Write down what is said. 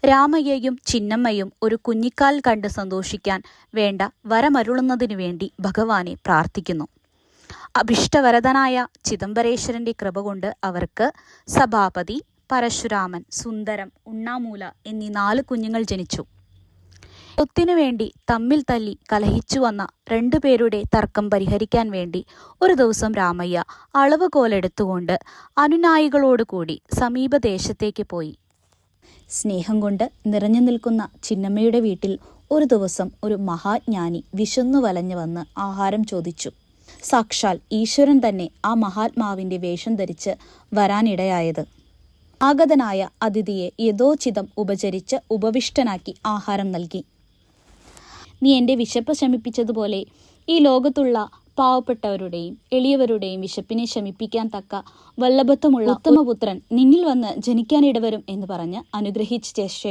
രാമയ്യയും ചിന്നമ്മയും ഒരു കുഞ്ഞിക്കാൽ കണ്ട് സന്തോഷിക്കാൻ വേണ്ട വരമരുളുന്നതിനു വേണ്ടി ഭഗവാനെ പ്രാർത്ഥിക്കുന്നു. അഭിഷ്ടവരദനായ ചിദംബരേശ്വരന്റെ കൃപ കൊണ്ട് അവർക്ക് സഭാപതി, പരശുരാമൻ, സുന്ദരം, ഉണ്ണാമൂല എന്നീ 4 കുഞ്ഞുങ്ങൾ ജനിച്ചു. സ്വത്തിനു വേണ്ടി തമ്മിൽ തല്ലി കലഹിച്ചു വന്ന 2 പേരുടെ തർക്കം പരിഹരിക്കാൻ വേണ്ടി ഒരു ദിവസം രാമയ്യ അളവുകോലെടുത്തുകൊണ്ട് അനുനായികളോടുകൂടി സമീപദേശത്തേക്ക് പോയി. സ്നേഹം കൊണ്ട് നിറഞ്ഞു നിൽക്കുന്ന ചിന്നമ്മയുടെ വീട്ടിൽ ഒരു ദിവസം ഒരു മഹാജ്ഞാനി വിശന്നു വലഞ്ഞു വന്ന് ആഹാരം ചോദിച്ചു. സാക്ഷാൽ ഈശ്വരൻ തന്നെ ആ മഹാത്മാവിന്റെ വേഷം ധരിച്ച് വരാനിടയായത്. ആഗതനായ അതിഥിയെ യഥോചിതം ഉപചരിച്ച് ഉപവിഷ്ടനാക്കി ആഹാരം നൽകി. നീ എൻ്റെ വിശപ്പ് ശമിപ്പിച്ചതുപോലെ ഈ ലോകത്തുള്ള പാവപ്പെട്ടവരുടെയും എളിയവരുടെയും വിശപ്പിനെ ശമിപ്പിക്കാൻ തക്ക വല്ലഭത്വമുള്ള ഉത്തമപുത്രൻ നിന്നിൽ വന്ന് ജനിക്കാനിടവരും എന്ന് പറഞ്ഞ് അനുഗ്രഹിച്ച